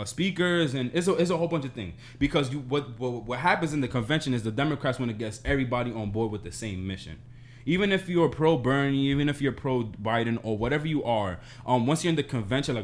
Speakers and it's a whole bunch of things because what happens in the convention is the Democrats want to get everybody on board with the same mission. Even if you're pro Bernie, even if you're pro Biden or whatever you are, once you're in the convention, the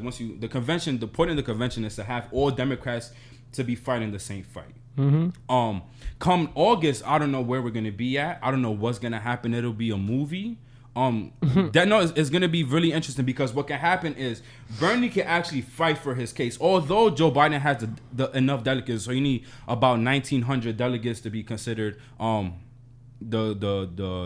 point of the convention is to have all Democrats to be fighting the same fight. Mm-hmm. Come August, I don't know where we're gonna be at. I don't know what's gonna happen. It'll be a movie. It's going to be really interesting because what can happen is Bernie can actually fight for his case. Although Joe Biden has the enough delegates, so you need about 1,900 delegates to be considered the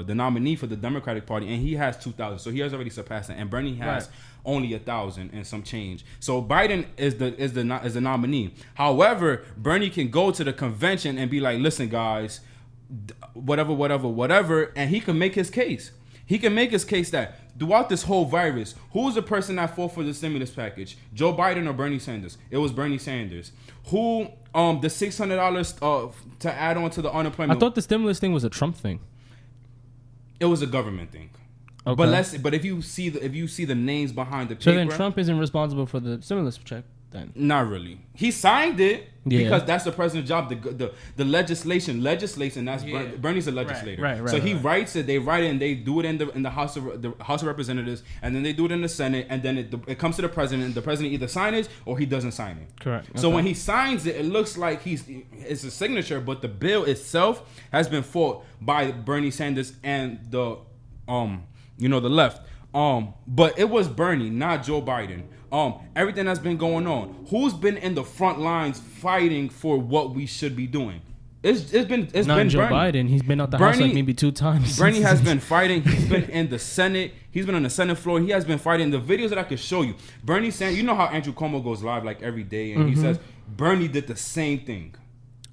nominee for the Democratic Party, and he has 2,000, so he has already surpassed it. And Bernie has only 1,000 and some change. So Biden is the nominee. However, Bernie can go to the convention and be like, "Listen, guys, whatever," and he can make his case. He can make his case that throughout this whole virus, who's the person that fought for the stimulus package? Joe Biden or Bernie Sanders? It was Bernie Sanders. Who the $600 to add on to the unemployment? I thought the stimulus thing was a Trump thing. It was a government thing. Okay. But if you see the names behind the paper, so then Trump isn't responsible for the stimulus check. Then not really. He signed it because that's the president's job. The legislation. That's Bernie's a legislator. Right. So he writes it. They write it and they do it in the House of Representatives, and then they do it in the Senate, and then it comes to the president. The president either signs it or he doesn't sign it. Correct. So when he signs it, it looks like it's a signature, but the bill itself has been fought by Bernie Sanders and the left. But it was Bernie, not Joe Biden. Everything that's been going on. Who's been in the front lines fighting for what we should be doing? It's been Joe Bernie. Biden. He's been out the House like maybe 2 times. Bernie has been fighting. He's been in the Senate. He's been on the Senate floor. He has been fighting. The videos that I could show you. Bernie Sanders. You know how Andrew Cuomo goes live like every day, and he says Bernie did the same thing.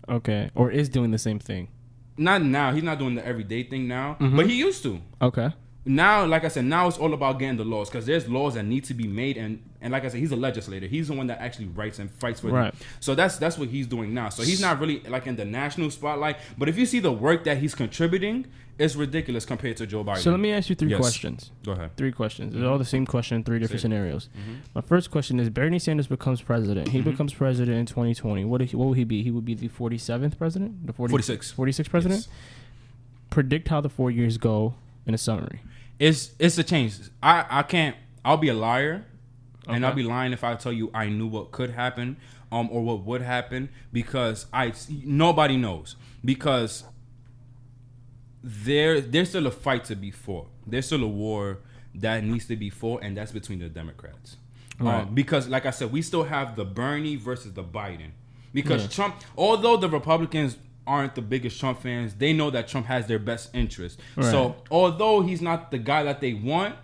Okay, or is doing the same thing. Not now. He's not doing the everyday thing now, but he used to. Okay. Now, like I said, now it's all about getting the laws because there's laws that need to be made, and like I said, he's a legislator. He's the one that actually writes and fights for them. So that's what he's doing now. So he's not really like in the national spotlight. But if you see the work that he's contributing, it's ridiculous compared to Joe Biden. So let me ask you 3 questions. Go ahead. 3 questions. They're all the same question in 3 different scenarios. My first question is: Bernie Sanders becomes president. He becomes president in 2020. What will he be? He would be the 47th president. The 46th president. Yes. Predict how the 4 years go in a summary. It's a change. I can't. I'll be a liar, and I'll be lying if I tell you I knew what could happen, or what would happen because nobody knows because there's still a fight to be fought. There's still a war that needs to be fought, and that's between the Democrats. Because, like I said, we still have the Bernie versus the Biden. Because Trump, although the Republicans aren't the biggest Trump fans, they know that Trump has their best interest. So although he's not the guy that they want,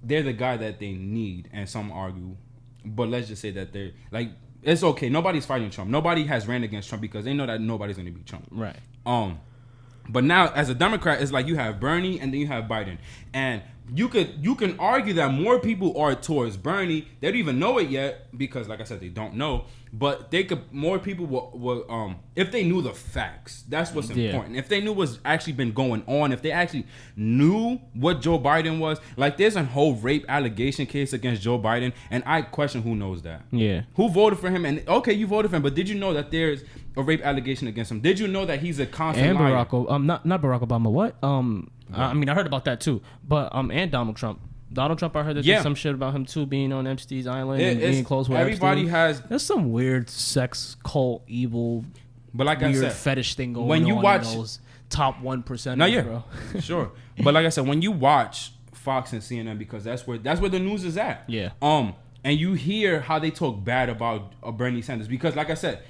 they're the guy that they need, and some argue. But let's just say that they're like, it's okay. Nobody's fighting Trump. Nobody has ran against Trump because they know that nobody's going to beat Trump. Right. But now as a Democrat, it's like you have Bernie and then you have Biden, and you can argue that more people are towards Bernie. They don't even know it yet because, like I said, they don't know. But more people will if they knew the facts. That's what's important. If they knew what's actually been going on, if they actually knew what Joe Biden was, like there's a whole rape allegation case against Joe Biden, and I question who knows that. Yeah. Who voted for him? And okay, you voted for him, but did you know that there's a rape allegation against him? Did you know that he's a constant liar? Not Barack Obama. What? I mean, I heard about that too. But and Donald Trump. Donald Trump, I heard there's some shit about him too being on Epstein's island and being close with everybody Epstein. There's some weird sex cult evil, but like weird I said, fetish thing going when you on watch in those top 1%. No, bro. Sure. But like I said, when you watch Fox and CNN, because that's where the news is at. Yeah. And you hear how they talk bad about Bernie Sanders because, like I said,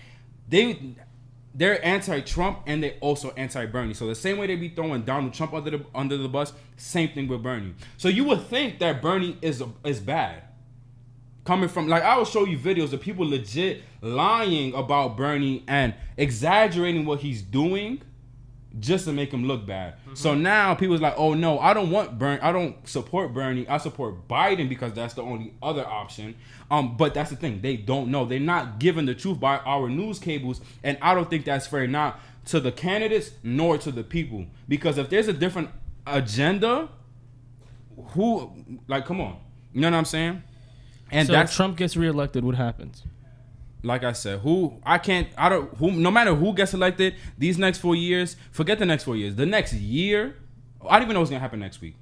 they're anti-Trump and they're also anti-Bernie. So the same way they be throwing Donald Trump under the bus, same thing with Bernie. So you would think that Bernie is bad. Coming from, like, I will show you videos of people legit lying about Bernie and exaggerating what he's doing just to make him look bad. So now people's like, oh no, I don't support Bernie. I support Biden because that's the only other option. But that's the thing. They don't know. They're not given the truth by our news cables. And I don't think that's fair, not to the candidates nor to the people. Because if there's a different agenda, come on. You know what I'm saying? And so if Trump gets reelected, what happens? Like I said, no matter who gets elected, these next 4 years, forget the next 4 years. The next year, I don't even know what's gonna happen next week.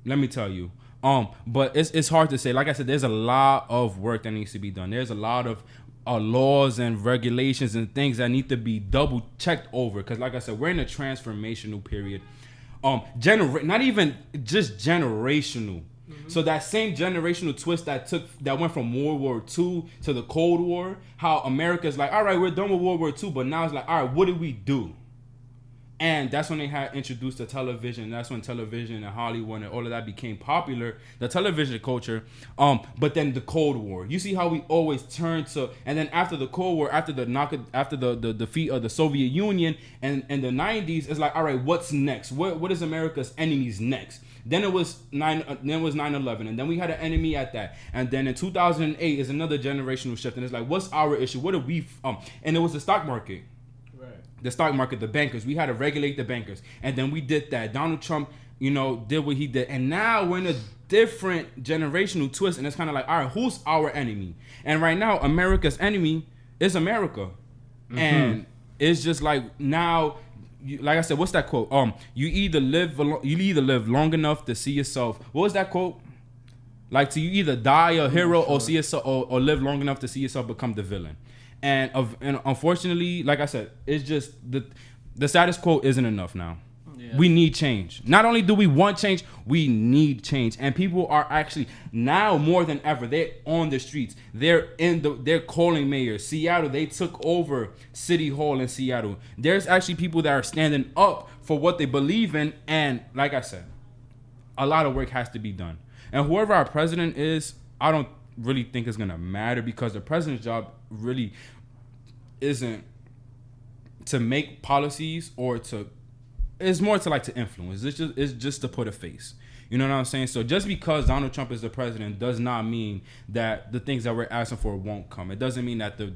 Let me tell you. But it's hard to say. Like I said, there's a lot of work that needs to be done. There's a lot of laws and regulations and things that need to be double checked over. Because like I said, we're in a transformational period. Not even just generational. So that same generational twist that went from World War II to the Cold War, how America's like, all right, we're done with World War II, but now it's like, all right, what do we do? And that's when they had introduced the television. That's when television and Hollywood and all of that became popular, the television culture. But then the Cold War. You see how we always turn to, and then after the Cold War, after the defeat of the Soviet Union and the 90s, it's like, all right, what's next? What is America's enemies next? Then it was 9/11, and then we had an enemy at that. And then in 2008 is another generational shift, and it's like, what's our issue? What do we and it was the stock market. The stock market, the bankers. We had to regulate the bankers. And then we did that. Donald Trump, did what he did. And now we're in a different generational twist. And it's kind of like, all right, who's our enemy? And right now, America's enemy is America. And it's just like now, like I said, what's that quote? You either live long enough to see yourself. What was that quote? Like, to you either die a hero or see yourself, or live long enough to see yourself become the villain. And unfortunately, like I said, it's just the status quo isn't enough now. Yeah. We need change. Not only do we want change, we need change. And people are actually now more than ever, they're on the streets. They're calling mayors. Seattle, they took over City Hall in Seattle. There's actually people that are standing up for what they believe in. And like I said, a lot of work has to be done. And whoever our president is, I don't really think it's gonna matter, because the president's job really isn't to make policies or it's more to influence. It's just to put a face. You know what I'm saying? So just because Donald Trump is the president does not mean that the things that we're asking for won't come. It doesn't mean that the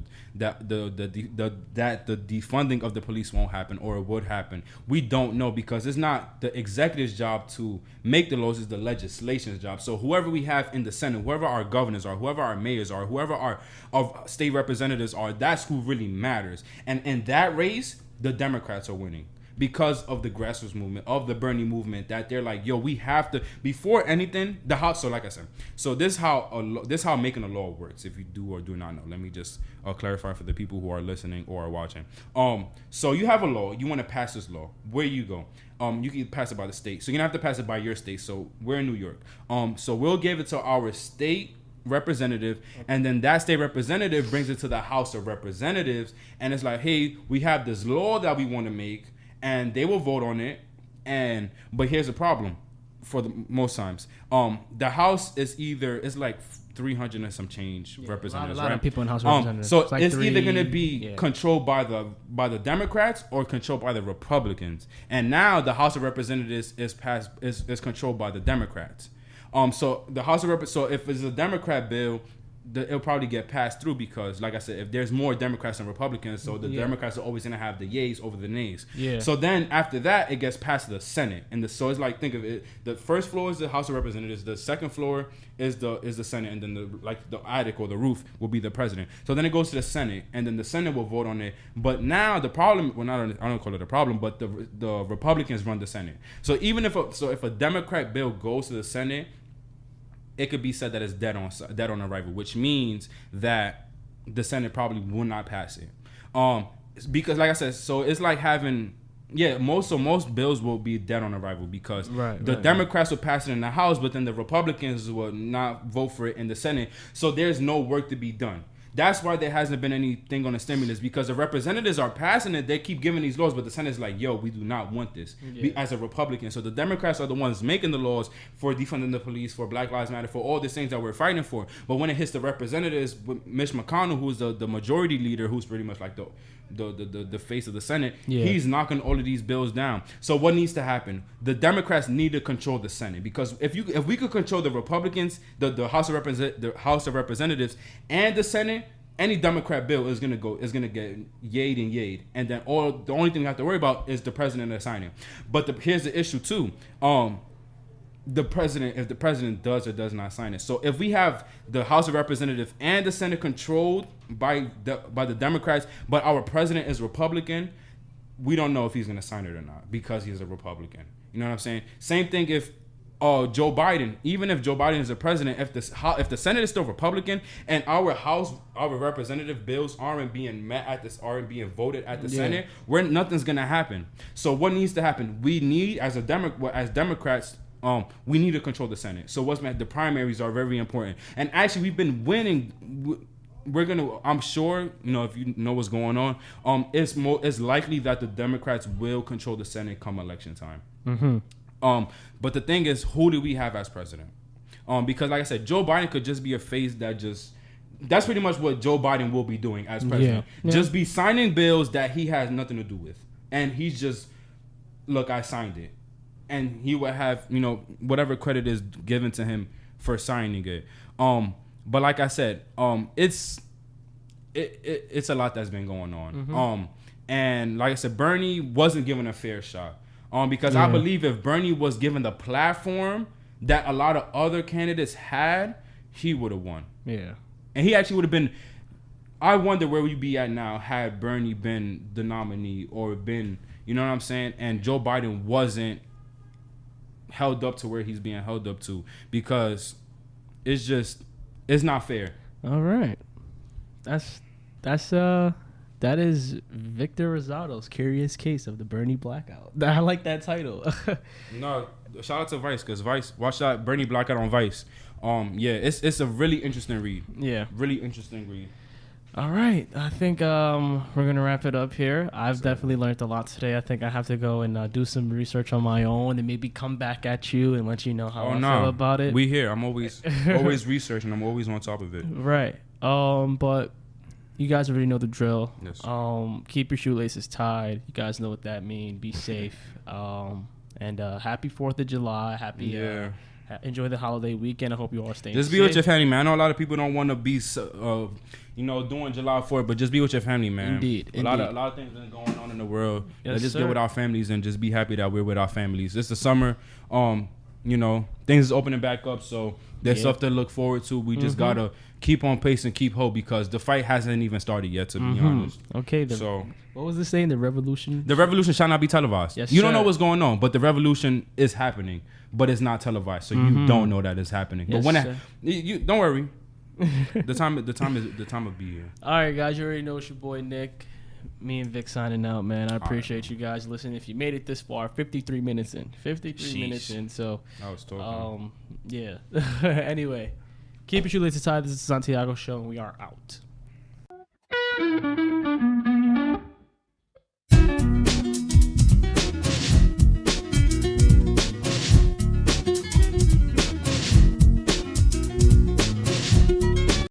defunding of the police won't happen or it would happen. We don't know, because it's not the executive's job to make the laws, it's the legislation's job. So whoever we have in the Senate, whoever our governors are, whoever our mayors are, whoever our state representatives are, that's who really matters. And in that race, the Democrats are winning. Because of the grassroots movement, of the Bernie movement, that they're like, yo, we have to, before anything, the house. So like I said, so this how making a law works. If you do or do not know, let me just clarify for the people who are listening or are watching. So you have a law, you want to pass this law. Where you go? You can pass it by the state. So you're gonna have to pass it by your state. So we're in New York. So we'll give it to our state representative, and then that state representative brings it to the House of Representatives, and it's like, hey, we have this law that we want to make. And they will vote on it, but here's the problem. For the most times, the House is it's like 300 and some change representatives. A lot of people in House of Representatives. So it's either going to be controlled by the Democrats or controlled by the Republicans. And now the House of Representatives is controlled by the Democrats. So the House of so if it's a Democrat bill, it'll probably get passed through, because like I said, if there's more Democrats than Republicans, so the Democrats are always going to have the yays over the nays. Yeah. So then after that, it gets passed to the Senate, and so it's like, think of it, the first floor is the House of Representatives, the second floor is the Senate, and then the attic or the roof will be the president. So then it goes to the Senate, and then the Senate will vote on it. But now the problem, I don't call it a problem, but the Republicans run the Senate. So even if a Democrat bill goes to the Senate, it could be said that it's dead on arrival, which means that the Senate probably will not pass it. Because like I said, so it's like having most bills will be dead on arrival, because the Democrats will pass it in the House, but then the Republicans will not vote for it in the Senate. So there's no work to be done. That's why there hasn't been anything on the stimulus, because the representatives are passing it. They keep giving these laws, but the Senate's like, yo, we do not want this as a Republican. So the Democrats are the ones making the laws for defunding the police, for Black Lives Matter, for all these things that we're fighting for. But when it hits the representatives, with Mitch McConnell, who's the majority leader, who's pretty much like the face of the Senate, he's knocking all of these bills down. So what needs to happen? The Democrats need to control the Senate, because if we could control the Republicans, the House of Representatives and the Senate, any Democrat bill is gonna get yayed and yayed, and then the only thing we have to worry about is the president assigning. But here's the issue too. If the president does or does not sign it. So if we have the House of Representatives and the Senate controlled by the Democrats, but our president is Republican, we don't know if he's gonna sign it or not, because he's a Republican. You know what I'm saying? Same thing if Joe Biden, even if Joe Biden is the president, if the Senate is still Republican and our representative bills aren't being voted at the Senate, nothing's gonna happen. So what needs to happen? We need, as Democrats, we need to control the Senate. So the primaries are very important. And actually, we've been winning. I'm sure, if you know what's going on, it's likely that the Democrats will control the Senate come election time. Mm-hmm. But the thing is, who do we have as president? Because like I said, Joe Biden could just be a face that's pretty much what Joe Biden will be doing as president. Yeah. Just be signing bills that he has nothing to do with. And he's just, look, I signed it. And he would have, whatever credit is given to him for signing it. But like I said, it's a lot that's been going on. Mm-hmm. And like I said, Bernie wasn't given a fair shot. Because I believe if Bernie was given the platform that a lot of other candidates had, he would have won. Yeah. And he actually would have been. I wonder where we'd be at now had Bernie been the nominee or been, you know what I'm saying? And Joe Biden wasn't held up to where he's being held up to, because it's not fair. All right. That is Victor Rosado's Curious Case of the Bernie Blackout. I like that title. No, shout out to Vice, because Vice, watch that Bernie Blackout on Vice. It's a really interesting read. Yeah. Really interesting read. All right. I think we're going to wrap it up here. I've definitely learned a lot today. I think I have to go and do some research on my own and maybe come back at you and let you know how I feel about it. We here. I'm always researching. I'm always on top of it. Right. But you guys already know the drill. Yes. Keep your shoelaces tied. You guys know what that means. Be safe. And happy 4th of July. Enjoy the holiday weekend. I hope you all stay Just be safe with your family, man. I know a lot of people don't want to be, doing July 4th, but just be with your family, man. Indeed. A lot of things are going on in the world. Yes, Let's just get with our families and just be happy that we're with our families. It's the summer. Things is opening back up, so there's stuff to look forward to. We just gotta keep on pace and keep hope, because the fight hasn't even started yet, to be honest. Okay. What was it saying? The revolution? The revolution shall not be televised. Yes, you don't know what's going on, but the revolution is happening, but it's not televised, so you don't know that it's happening. Yes, but when you don't worry, the time will be here. All right, guys, you already know it's your boy Nick. Me and Vic signing out, man. I appreciate you guys listening. If you made it this far, 53 minutes in. 53 minutes in. So I was talking. Yeah. Anyway, keep your shoelaces tied. This is the Santiago Show, and we are out.